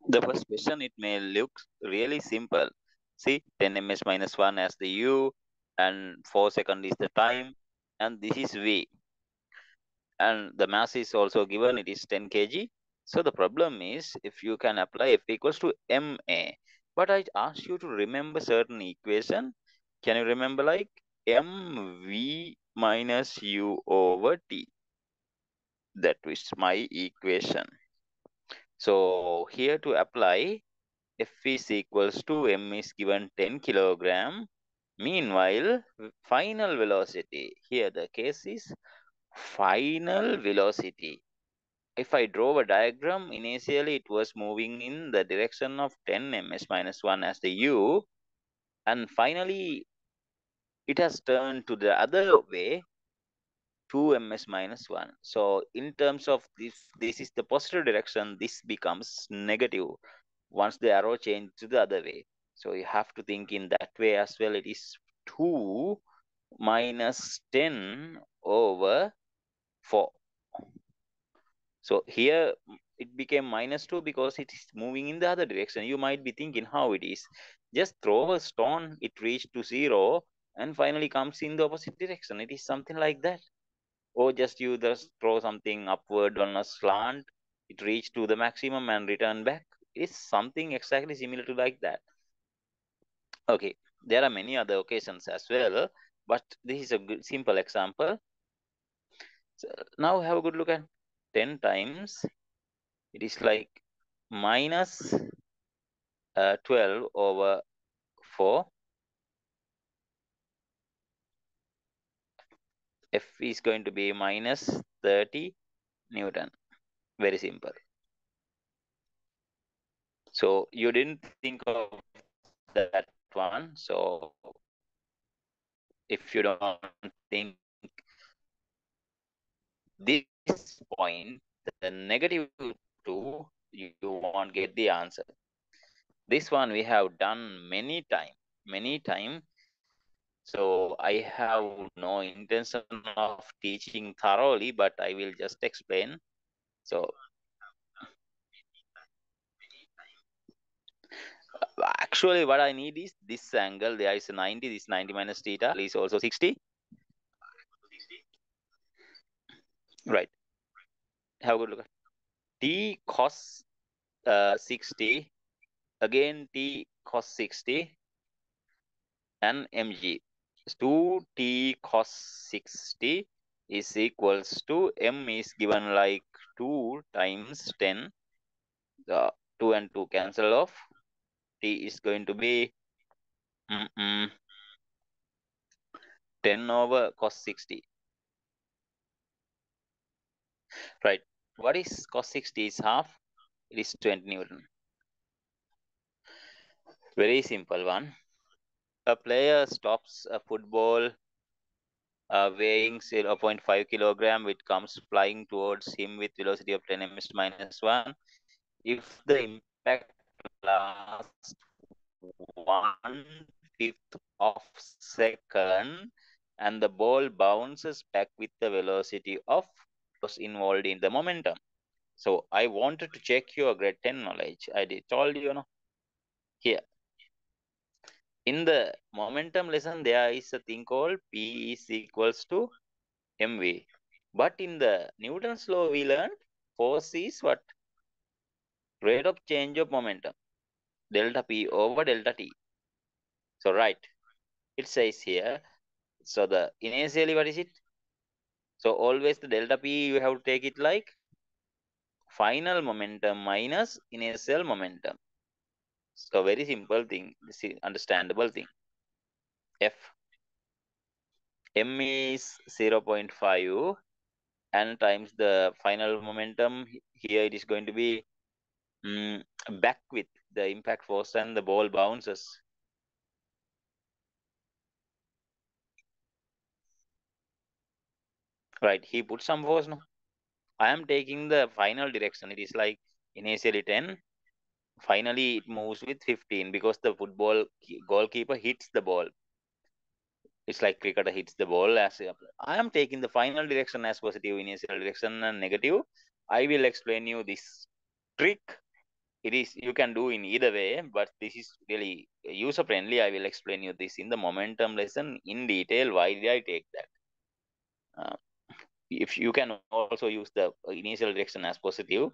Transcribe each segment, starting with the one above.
The first question, it may look really simple. See, 10 ms minus 1 as the u, and 4 second is the time, and this is v. And the mass is also given, it is 10 kg. So the problem is, if you can apply F equals to ma, but I asked you to remember certain equation. Can you remember, like mv minus u over t? That is my equation. So here to apply, F is equals to m is given 10 kilogram. Meanwhile, final velocity, here the case is final velocity. If I draw a diagram, initially it was moving in the direction of 10 ms minus 1 as the u, and finally it has turned to the other way, 2 ms minus 1. So in terms of this is the positive direction, this becomes negative once the arrow changes to the other way. So you have to think in that way as well. It is 2 minus 10 over 4. So here it became minus 2 because it is moving in the other direction. You might be thinking how it is. Just throw a stone, it reached to 0 and finally comes in the opposite direction. It is something like that. Or just you just throw something upward on a slant, it reached to the maximum and return back. It's something exactly similar to like that. Okay, there are many other occasions as well, but this is a good, simple example. So now have a good look at 10 times. It is like minus 12 over 4. F is going to be minus 30 Newton. Very simple. So you didn't think of that one. So if you don't think this point, the negative 2, you won't get the answer. This one we have done many time. So I have no intention of teaching thoroughly, but I will just explain. So actually what I need is this angle. There is a 90, this 90 minus theta is also 60. Right. Have a good look. T cos 60, again T cos 60 and mg. 2t cos 60 is equals to m is given like 2 times 10. The 2 and 2 cancel off. T is going to be 10 over cos 60. Right. What is cos 60 is half? It is 20 Newton. Very simple one. A player stops a football weighing 0.5 kilogram, which comes flying towards him with velocity of 10 ms minus 1. If the impact lasts 1/5 of second and the ball bounces back with the velocity of was involved in the momentum. So I wanted to check your grade 10 knowledge. I told you, here. In the momentum lesson, there is a thing called P is equals to mv. But in the Newton's law, we learned force is what? Rate of change of momentum. Delta P over delta T. So right, it says here. So the initially, what is it? So always the delta P, you have to take it like final momentum minus initial momentum. So very simple thing, this is understandable thing. F m is 0.5 and times the final momentum. Here it is going to be back with the impact force and the ball bounces. Right, he put some force. No, I am taking the final direction. It is like initially 10, finally it moves with 15 because the football goalkeeper hits the ball. It's like cricketer hits the ball. As I am taking the final direction as positive, initial direction and negative. I will explain you this trick it is, you can do in either way, but this is really user friendly. I will explain you this in the momentum lesson in detail. Why did I take that? Uh, if you can also use the initial direction as positive,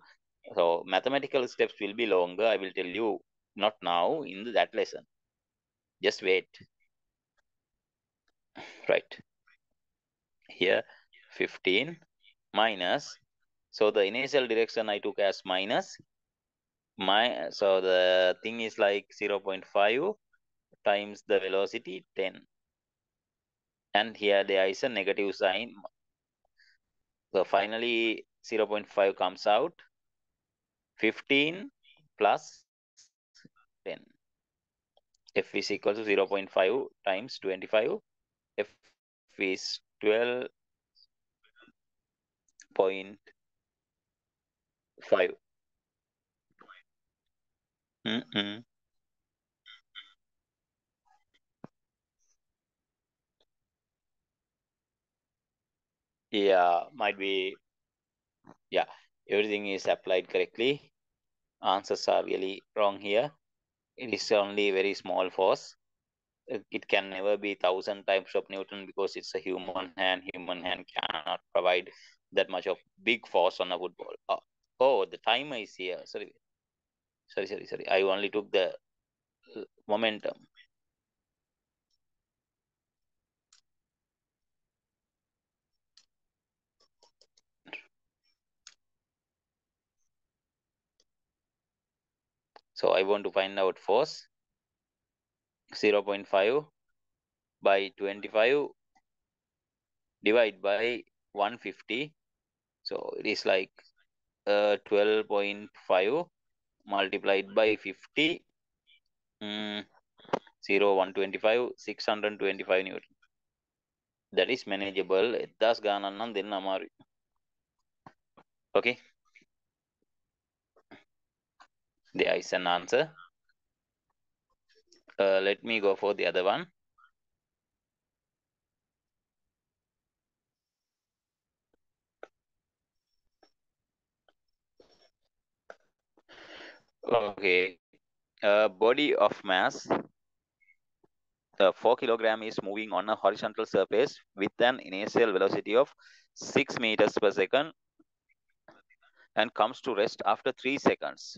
so mathematical steps will be longer. I will tell you not now in that lesson. Just wait. Right here, 15 minus. So the initial direction I took as minus. So the thing is like 0.5 times the velocity 10, and here there is a negative sign. So finally 0.5 comes out, 15 plus 10. F is equal to 0.5 times 25. F is 12.5. Yeah, might be. Yeah, everything is applied correctly. Answers are really wrong here. It is only very small force. It can never be 1,000 times of Newton because it's a human hand. Human hand cannot provide that much of big force on a football. Oh, the timer is here. Sorry. I only took the momentum. So I want to find out force. 0.5 by 25 divide by 150. So it is like 12.5 multiplied by 50. 0, 125, 625 Newton. That is manageable. That's gana then amari. Okay. There is an answer. Let me go for the other one. Okay. Body of mass 4 kilogram is moving on a horizontal surface with an initial velocity of 6 meters per second and comes to rest after 3 seconds.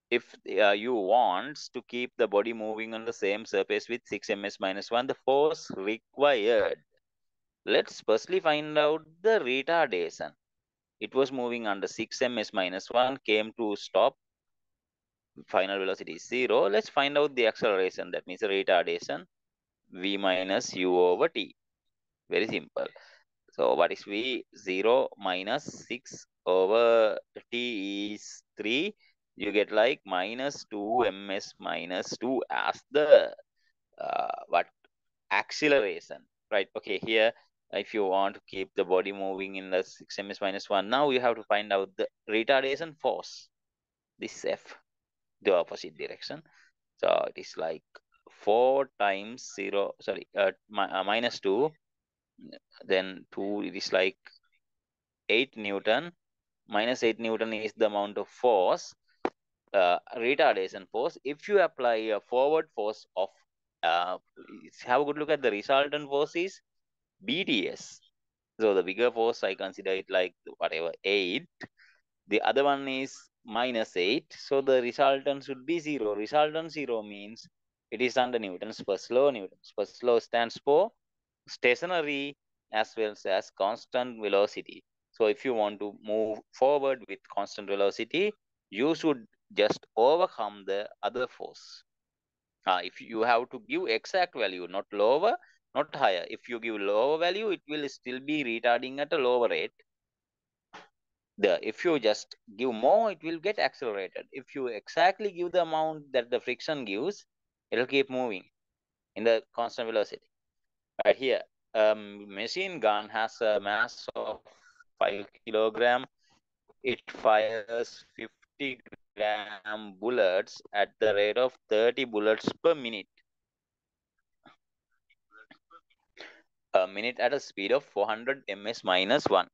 If you want to keep the body moving on the same surface with 6 ms minus 1, the force required. Let's firstly find out the retardation. It was moving under 6 ms minus 1, came to stop, final velocity is 0. Let's find out the acceleration. That means the retardation, v minus u over t. Very simple. So what is v? 0 minus 6 over t is 3. You get like minus 2 ms minus 2 as the what acceleration, right? Okay, here if you want to keep the body moving in the 6 ms minus 1, now you have to find out the retardation force. This f, the opposite direction. So it is like 4 times 0, sorry, minus 2, then 2, it is like 8 Newton. Minus 8 Newton is the amount of force, retardation force. If you apply a forward force of, have a good look at the resultant force is BTS. So the bigger force, I consider it like whatever 8. The other one is minus 8. So the resultant should be 0. Resultant 0 means it is under Newton's first law. Newton's first law stands for stationary as well as constant velocity. So if you want to move forward with constant velocity, you should just overcome the other force. If you have to give exact value, not lower, not higher. If you give lower value, it will still be retarding at a lower rate. If you just give more, it will get accelerated. If you exactly give the amount that the friction gives, it will keep moving in the constant velocity. Right here, machine gun has a mass of 5 kilogram. It fires 50 gram bullets at the rate of 30 bullets per minute. A minute at a speed of 400 ms minus 1.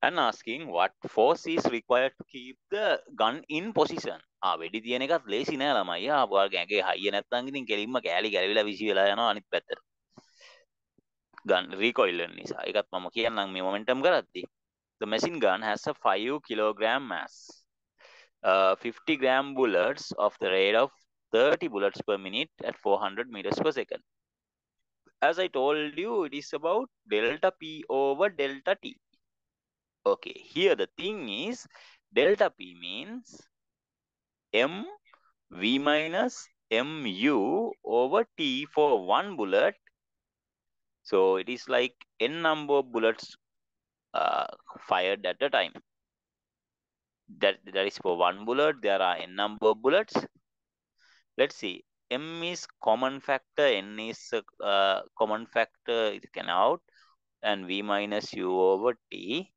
and asking what force is required to keep the gun in position. වෙඩි තියෙන එකත් ලේසි නෑ ළමයි. ඔයාගේ ඇඟේ හයිය නැත්නම් ඉතින් කෙලින්ම කෑලි ගැලවිලා විසි වෙලා යනවා අනිත් පැත්තට. gun recoil වෙන නිසා. ඒකත් මම කියන්නම් මේ momentum කරද්දී. The machine gun has a 5 kilogram mass. 50 gram bullets of the rate of 30 bullets per minute at 400 meters per second. As I told you, it is about delta P over delta T. Okay, here the thing is delta P means M V minus mu over T for one bullet. So it is like n number of bullets fired at a time. That is for one bullet. There are n number of bullets. Let's see. M is common factor, n is common factor, it can out, and V minus U over T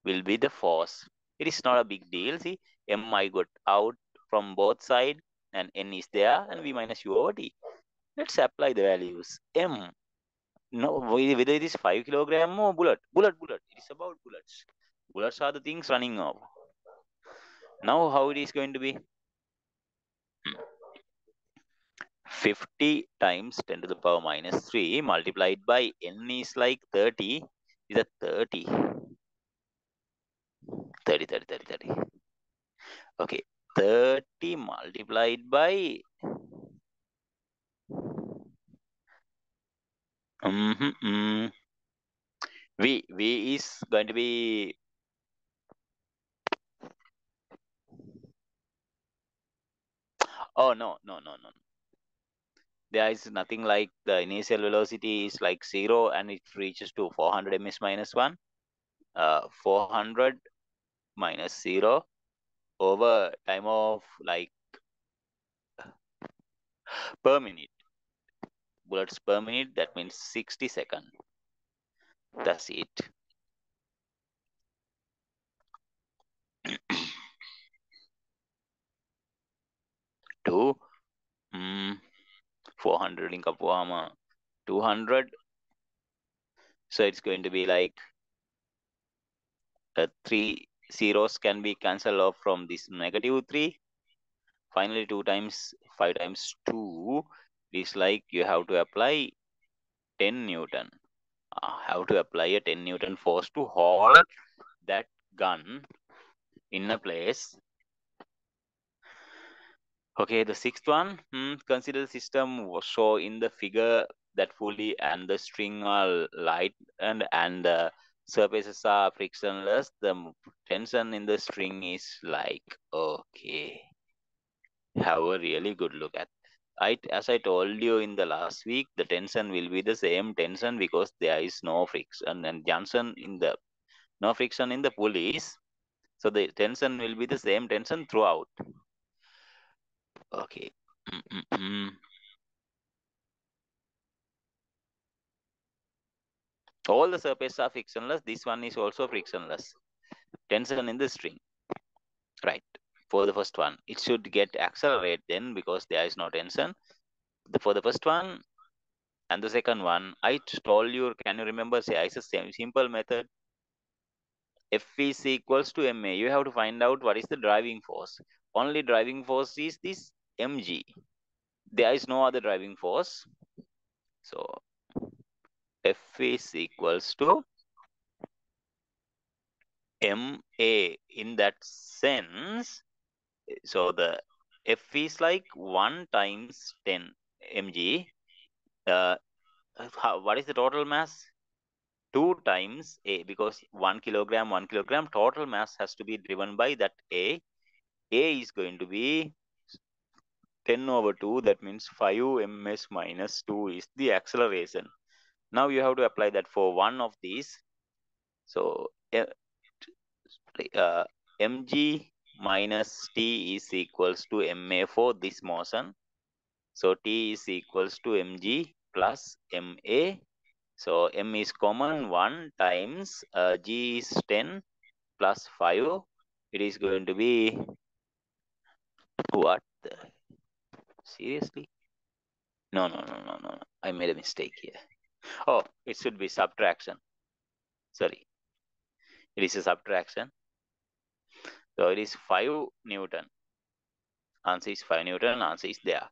will be the force. It is not a big deal. See, M I got out from both sides, and N is there, and V minus U over T. Let's apply the values. M, no, whether it is 5 kilogram or bullet. It is about bullets. Bullets are the things running off. Now, how it is going to be? 50 times 10 to the power minus 3 multiplied by n is like 30. Is that 30? 30. Okay, 30 multiplied by V is going to be no. There is nothing like the initial velocity is like 0 and it reaches to 400 ms minus 1. 400 minus 0 over time of like per minute. Bullets per minute, that means 60 seconds. That's it. To 400 in Kapuama 200. So it's going to be like 3 zeros can be cancelled off from this -3. Finally, 2 times 5 times 2 is like you have to apply 10 Newton. Have to apply a 10 Newton force to hold that gun in a place. Okay, the sixth one, consider the system was shown in the figure that fully and the string are light and the surfaces are frictionless. The tension in the string is like, okay, have a really good look at. As I told you in the last week, the tension will be the same tension because there is no friction and junction in the no friction in the pulleys. So the tension will be the same tension throughout. Okay. All the surfaces are frictionless. This one is also frictionless. Tension in the string. Right. For the first one, it should get accelerate then because there is no tension. For the first one and the second one, I told you, can you remember, say, it's a simple method. F is equals to ma. You have to find out what is the driving force. Only driving force is this mg. There is no other driving force. So F is equals to ma in that sense. So the F is like 1 times 10 mg. What is the total mass? 2 times a, because 1 kilogram total mass has to be driven by that a. A is going to be 10 over 2, that means 5 ms minus 2 is the acceleration. Now you have to apply that for one of these. So mg minus t is equals to ma for this motion. So t is equals to mg plus ma. So m is common, 1 times g is 10 plus 5. It is going to be what? Seriously? No. I made a mistake here. Oh, it should be subtraction. Sorry. It is a subtraction. So it is 5 Newton. Answer is 5 Newton. Answer is there.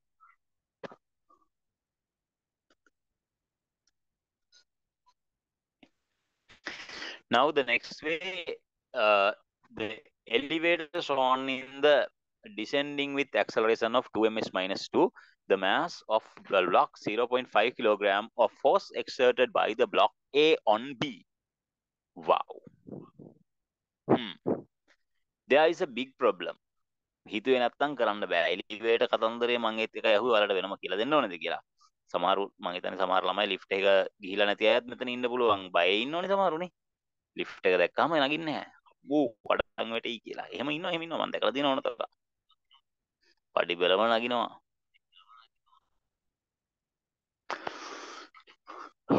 Now the next way, the elevator shown in the descending with acceleration of 2 ms minus 2, the mass of the block 0.5 kilogram of force exerted by the block A on B. Wow. There is a big problem. හිතුවේ නැත්තම් කරන්න බෑ. එලිවේටර් කතන්දරේ මම ඒත් එක ඇහුවා ඔයාලට වෙනම කියලා දෙන්න ඕනේද කියලා. සමහරු මම හිතන්නේ සමහර ළමයි ලිෆ්ට් එක ගිහිලා නැති අයත් මෙතන ඉන්න පුළුවන්. බයේ ඉන්නෝනේ සමහරුනේ. ලිෆ්ට් එක දැක්කම නගින්නේ නැහැ. ඌ වඩන් වැටෙයි කියලා. එහෙම ඉන්නවා මම දැකලා තියෙනවා ඕනතර. පඩි බෙලම නගිනවා.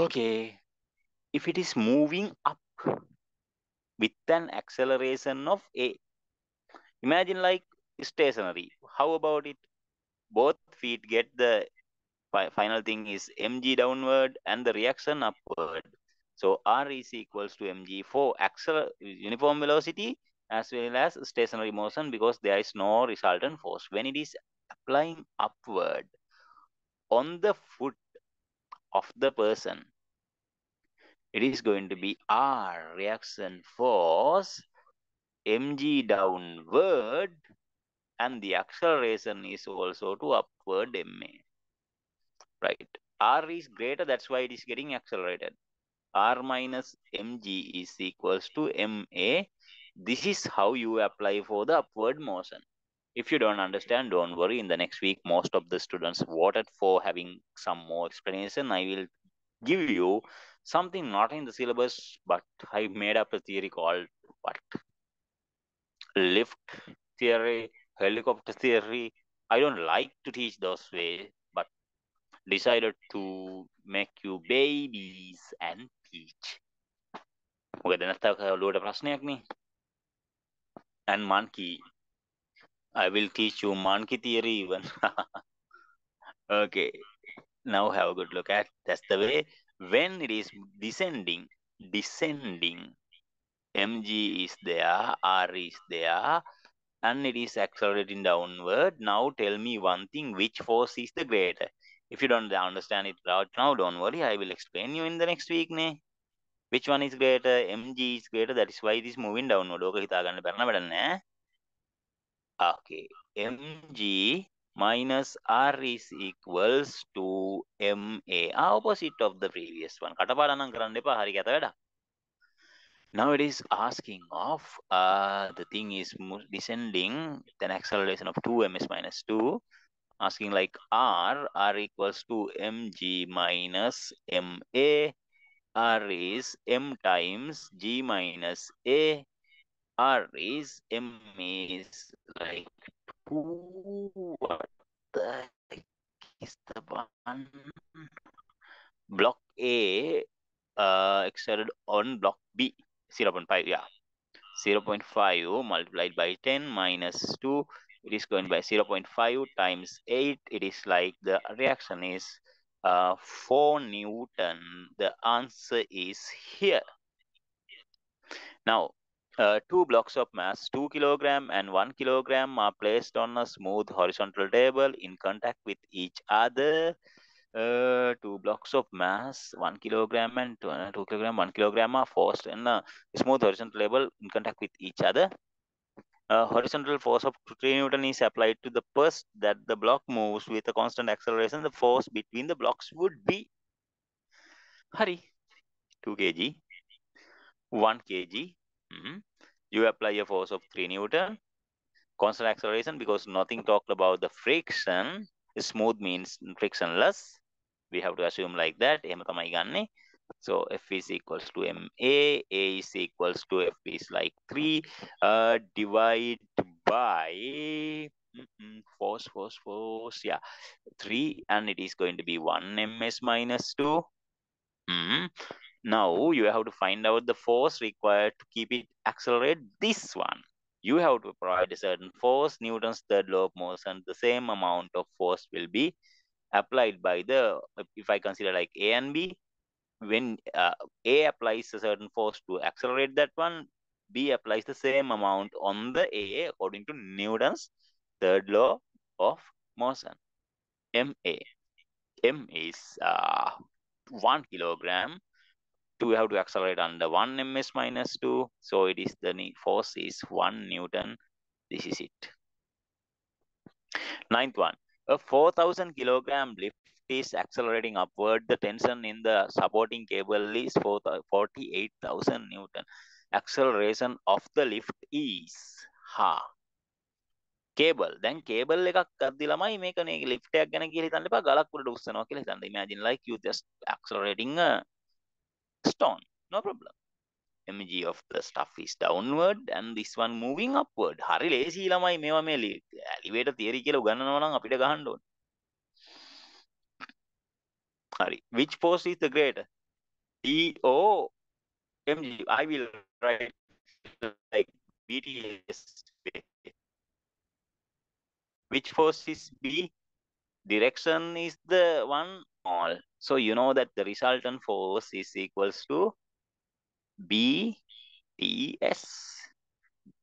Okay. If it is moving up with an acceleration of A, imagine like stationary. How about it? Both feet get the final thing is mg downward and the reaction upward. So R is equals to mg for uniform velocity as well as stationary motion, because there is no resultant force. When it is applying upward on the foot of the person, it is going to be R reaction force mg downward, and the acceleration is also to upward ma. Right? R is greater, that's why it is getting accelerated. R minus mg is equals to ma. This is how you apply for the upward motion. If you don't understand, don't worry. In the next week, most of the students voted for having some more explanation. I will give you something not in the syllabus, but I made up a theory called what? Lift theory, helicopter theory. I don't like to teach those ways, but decided to make you babies and teach. මොකද නැත්නම් ඔළුවට ප්‍රශ්නයක් නේ. And monkey, I will teach you monkey theory even. Okay, now have a good look at. That's the way. When it is descending, mg is there, R is there, and it is accelerating downward. Now tell me one thing, which force is the greater? If you don't understand it right now, don't worry, I will explain you in the next week ne. Which one is greater? mg is greater, that is why it is moving downward. ඕක හිතා ගන්න බැරි නෑ නෑ. Okay, mg minus R is equals to ma, opposite of the previous one. කටපාඩම් නම් කරන්න එපා, හරි කැත වැඩක්. Now it is asking of the thing is descending with an acceleration of 2 ms minus 2, asking like R equals to mg minus ma. R is m times g minus a. R is m is like 2. What the heck is the one? Block A exerted on block B, 0.5. Yeah, 0.5 multiplied by 10 minus 2. It is going by 0.5 times 8. It is like the reaction is 4 Newton. The answer is here. Now, 2 blocks of mass 2 kilogram and 1 kilogram are placed on a smooth horizontal table in contact with each other. 2 blocks of mass 1 kilogram and 2 kilogram 1 kilogram are forced in a smooth horizontal table in contact with each other. Horizontal force of 3 Newton is applied to the first that the block moves with a constant acceleration. The force between the blocks would be Hari 2 kg 1 kg. You apply a force of 3 Newton, constant acceleration, because nothing talked about the friction. Smooth means frictionless. We have to assume like that. So F is equals to ma. A is equals to F is like 3 divide by force. Yeah, 3, and it is going to be 1 ms minus 2. Now you have to find out the force required to keep it accelerate. This one, you have to provide a certain force, Newton's third law of motion. The same amount of force will be applied by the, if I consider like A and B, when A applies a certain force to accelerate that one, B applies the same amount on the A according to Newton's third law of motion. MA. M is 1 kilogram. 2 we have to accelerate under 1 ms minus 2. So it is the force is 1 Newton. This is it. Ninth one. A 4,000 kilogram lift is accelerating upward. The tension in the supporting cable is 48,000 Newton. Acceleration of the lift is cable. Then cable එකක් අද්දි ළමයි මේකනේ lift එකක් ගැන කියලා හිතන්න එපා ගලක් උඩට උස්සනවා කියලා හිතන්න. Imagine like you just accelerating a stone. No problem. mg of the stuff is downward and this one moving upward. හරි ලේසි ළමයි මේවා මේ elevator theory කියලා උගන්වනවා නම් අපිට ගහන්න ඕනේ. හරි. Which force is the greater? DO mg. I will write like BTS. Which force is B? Direction is the one all. So you know that the resultant force is equals to BTS.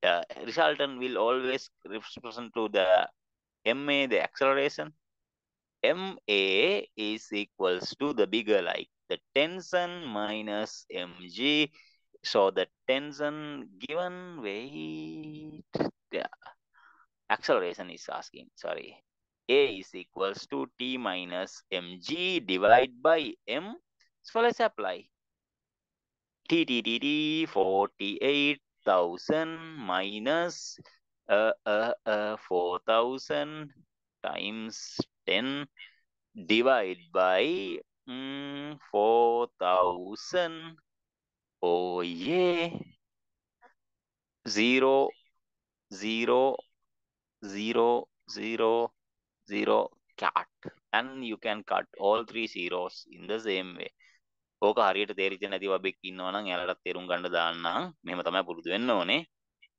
The resultant will always represent to the MA, the acceleration. MA is equals to the bigger like the tension minus mg. So the tension given weight, yeah, acceleration is asking, sorry. A is equals to T minus mg divided by M. So let's apply. T 48,000 minus 4,000 times 10 divided by 4,000. Oh yeah. 0, 0, 0, 0, 0, cut. And you can cut all three zeros in the same way. ඕක හරියට තේරිච්ච නැති වබෙක් ඉන්නවා නම් එයාලට තේරුම් ගන්න දාන්න මෙහෙම තමයි පුරුදු වෙන්න ඕනේ.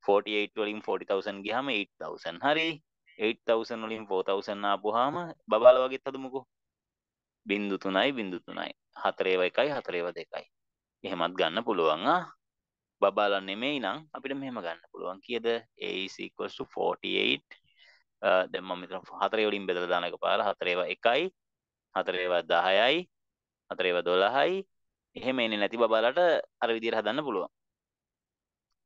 48 වලින් 40,000 ගියාම 8,000. හරි. 8,000 වලින් 4,000 ආපුවාම බබාලා වගේත් හදමුකෝ. 0.3 4 1 4 2. එහෙමත් ගන්න පුළුවන් බබාලා නෙමෙයි නම් අපිට මෙහෙම ගන්න පුළුවන්. කීයද? A is equals to 48. දැන් මම මෙතන 4 වලින් බෙදලා දාන එක පාරලා 4 1 4 10යි 4 12යි එහෙම එන්නේ නැති බබාලට අර විදියට හදන්න පුළුවන්.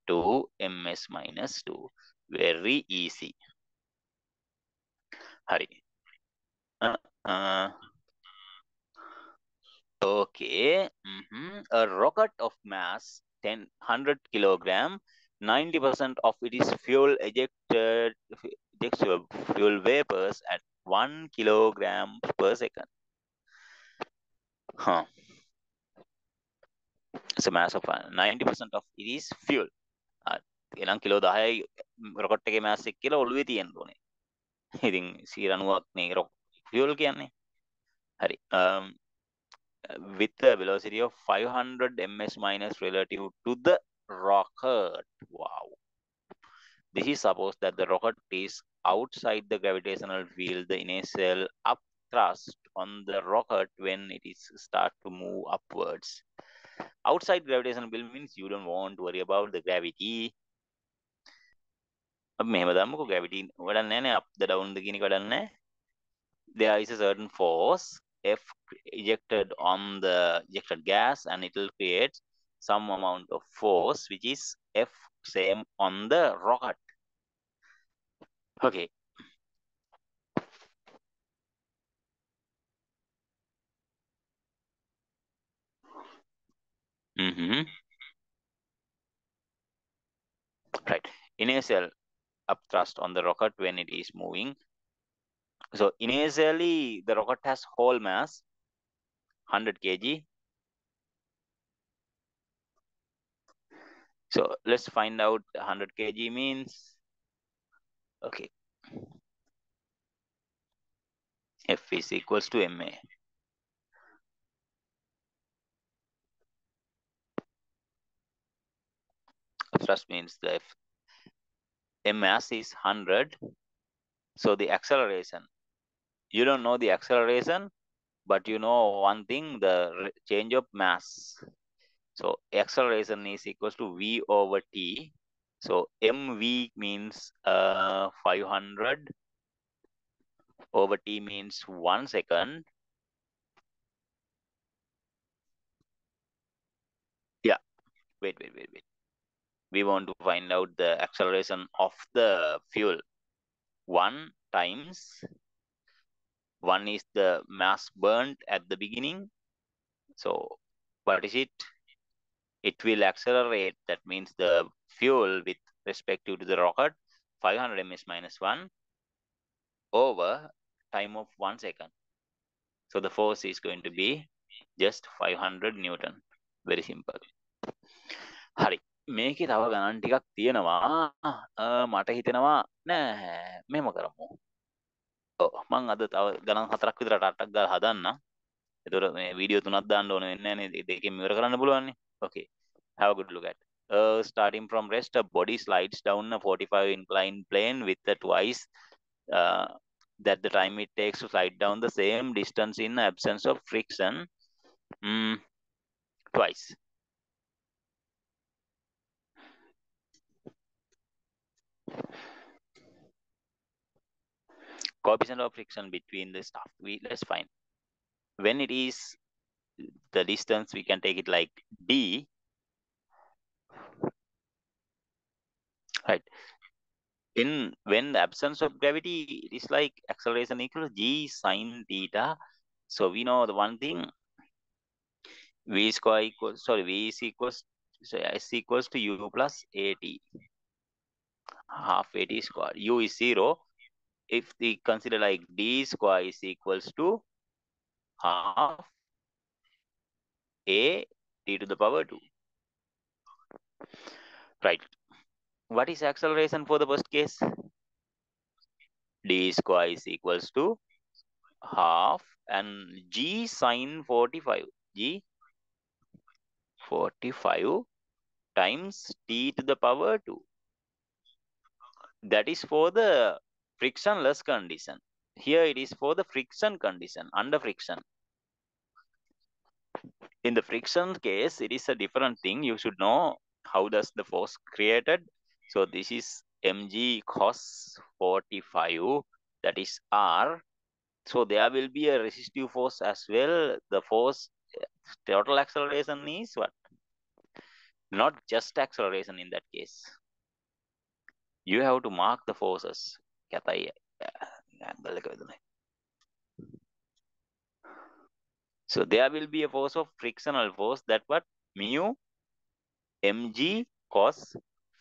2 ms minus 2. Very easy. හරි. Okay. A rocket of mass 100 kilogram, 90% of it is fuel fuel vapors at 1 kilogram per second. It's a mass of 90% of it is fuel. එනම් කිලෝ 10යි රොකට් එකේ mass එක කියලා ඔළුවේ තියෙන්න ඕනේ. ඉතින් 190ක් නේ fuel කියන්නේ. හරි. With a velocity of 500 ms minus relative to the rocket. Wow. This is suppose that the rocket is outside the gravitational field. The initial upthrust on the rocket when it is start to move upwards. Outside gravitational field means you don't want to worry about the gravity. මෙහෙම දාමුකෝ gravity වඩන්නේ නැහැ නේ up the down the කියන එක වඩන්නේ නැහැ. There is a certain force F ejected on the ejected gas and it will create some amount of force which is F same on the rocket. Okay. Right. Initial upthrust on the rocket when it is moving. So initially the rocket has whole mass 100 kg. So let's find out 100 kg means. Okay. F is equals to ma. Thrust means the mass is 100. So the acceleration, you don't know the acceleration, but you know one thing, the change of mass. So acceleration is equals to v over t. So mv means 500 over t means 1 second. Yeah, wait. We want to find out the acceleration of the fuel. 1 times 1 is the mass burnt at the beginning. So what is it? It will accelerate. That means the fuel with respect to the rocket, 500 ms minus 1 over time of 1 second. So the force is going to be just 500 Newton. Very simple. හරි. මේකේ තව ගණන් ටිකක් තියෙනවා. මට හිතෙනවා නෑ මෙහෙම කරමු. ඔව් මං අද තව ගණන් 4ක් විතර ටට්ටක් ගාලා හදන්නම්. ඒතකොට මේ වීඩියෝ 3ක් දාන්න ඕන වෙන්නේ නැහැ නේද? දෙකෙන් ඉවර කරන්න පුළුවන් නේ. Okay. Have a good look at. Starting from rest, a body slides down a 45 inclined plane with the twice that the time it takes to slide down the same distance in absence of friction. Twice. Coefficient of friction between the stuff. Let's find. When it is the distance, we can take it like d. Right. When the absence of gravity, it is like acceleration equal to g sine theta. So we know the one thing, v square equals, sorry, v is equals, so s equals to u plus at, half at square. U is 0. If we consider like d square is equals to half a t to the power 2. Right. What is acceleration for the first case? D square is equals to half and g sine 45. G 45 times t to the power 2. That is for the frictionless condition. Here it is for the friction condition, under friction. In the friction case, it is a different thing. You should know how does the force created. So this is mg cos 45, that is r. So there will be a resistive force as well. The force, total acceleration is what? Not just acceleration in that case. You have to mark the forces. So there will be a force of frictional force, that what? Mu mg cos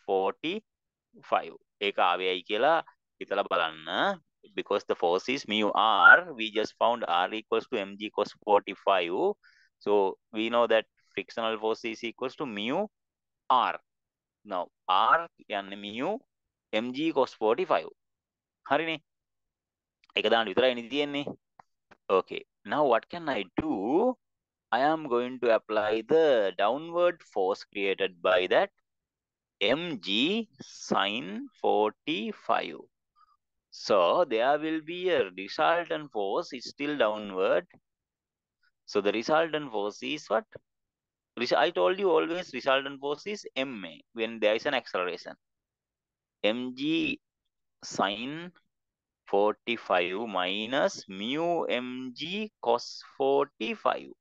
45. ඒක ආවේයි කියලා හිතලා බලන්න. Because the force is mu r, we just found r equals to mg cos 45. So we know that frictional force is equals to mu r. Now r කියන්නේ mu mg cos 45. හරිනේ. ඒක දාන්න විතරයි නේ තියෙන්නේ. Okay. Now what can I do? I am going to apply the downward force created by that mg sine 45. So there will be a resultant force, is still downward. So the resultant force is what? I told you always resultant force is ma when there is an acceleration. Mg sine 45 minus mu mg cos 45.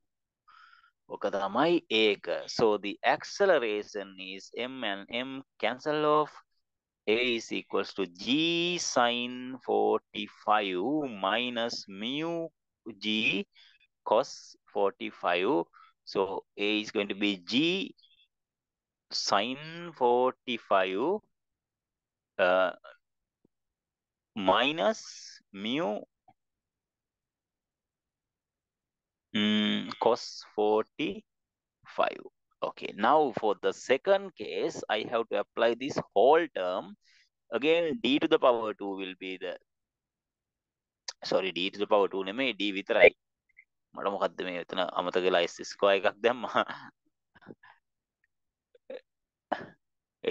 Okay, තමයි ඒක. So the acceleration is m and m cancel off. A is equals to g sine 45 minus mu g cos 45. So A is going to be g sine 45 minus mu cos 45. Okay, now for the second case, I have to apply this whole term. Again, d to the power 2 will be the, sorry, d to the power 2 නෙමෙයි d විතරයි. මට මොකද්ද මේ එතන අමතක වෙලා s square එකක් දැම්මා.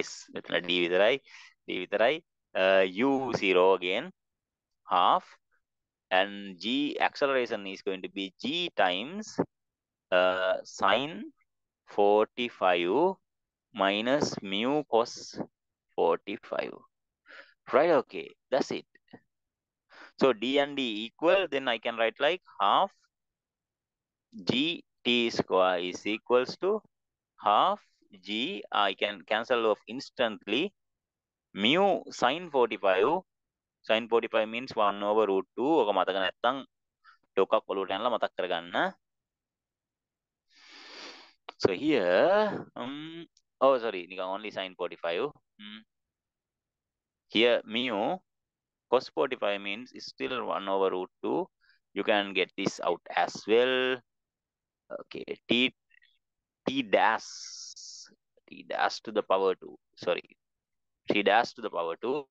s මෙතන d විතරයි. U 0 again, half, and g acceleration is going to be g times sine 45 minus mu cos 45. Right, okay, that's it. So d and d equal, then I can write like half g t square is equals to half g, I can cancel off instantly, mu sin 45. Sin 45 means 1 over root 2. ඔක මතක නැත්තම් ඩොකක් ඔලුවට යනලා මතක් කරගන්න. So here, oh sorry, නිකන් only sin 45. Here mu cos 45 means is still 1 over root 2. You can get this out as well. Okay, t dash to the power 2. Sorry, t dash to the power 2.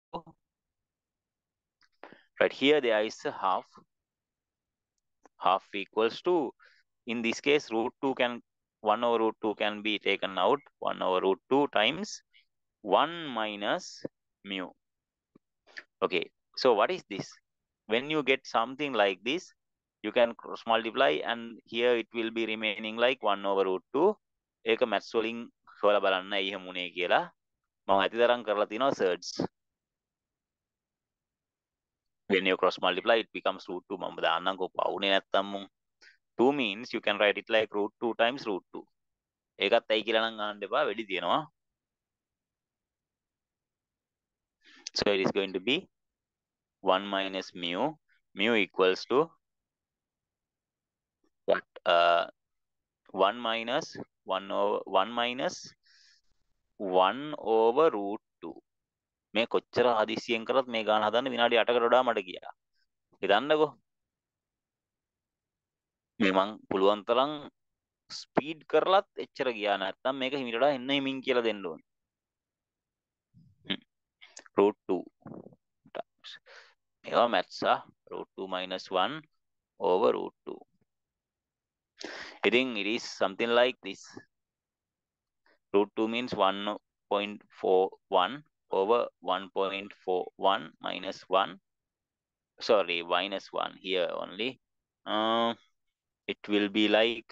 Right here there is a half. Half equals to, in this case, root 2 can 1 over root 2 can be taken out. 1 over root 2 times 1 minus mu. Okay, so what is this? When you get something like this, you can cross multiply and here it will be remaining like 1 over root 2. ඒක maths වලින් හොයලා බලන්න එහෙම උනේ කියලා මම අතිතරම් කරලා තිනවා search. When you cross multiply it becomes root 2. මම දාන්නම්කෝ පවුනේ නැත්තම් 2 means you can write it like root 2 times root 2. ඒකත් ඇයි කියලා නම් අහන්න එපා, වැඩි තියෙනවා. So it is going to be 1 minus mu. Mu equals to what? 1 minus 1 over root 2. මේ කොච්චර හදිසියෙන් කරත් මේ ගාන හදන්න විනාඩි 8කට වඩා මට ගියා. හිතන්නකෝ. මේ මං පුළුවන් තරම් ස්පීඩ් කරලත් එච්චර ගියා නැත්තම් මේක හිමිට වඩා එන්න හිමින් කියලා දෙන්න ඕනේ. root 2 times මේවා maths root 2 minus 1 over root 2. I think it is something like this. Root 2 means 1.41 over 1.41 minus 1. Sorry, minus 1 here only. It will be like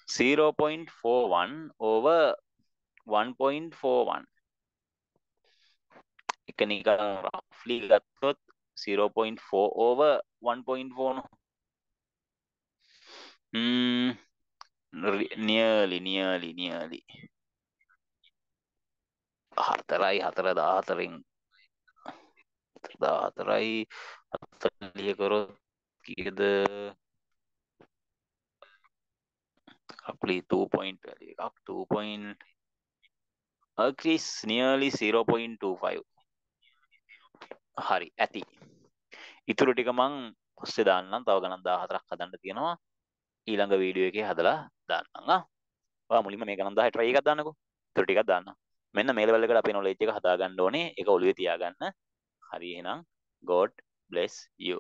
0.41 over 1.41. එක නිකන් roughly ගත්තොත් 0.4 over 1.4 no. Nearly. 4යි 4 14යි 40 කරොත් කීයද? roughly 2.2. Agrees nearly 0.25. හරි ඇති. ඉතුරු ටික මං පස්සේ දාන්නම්. තව ගණන් 14ක් හදන්න තියෙනවා. ඊළඟ වීඩියෝ එකේ හදලා දාන්නම්. ඔයා මුලින්ම මේ ගණන් 10 try එකක් දාන්නකෝ. ඉතුරු ටිකක් දාන්න. මෙන්න මේ level එකට අපේ knowledge එක හදාගන්න ඕනේ. ඒක ඔළුවේ තියාගන්න. හරි එහෙනම් God bless you.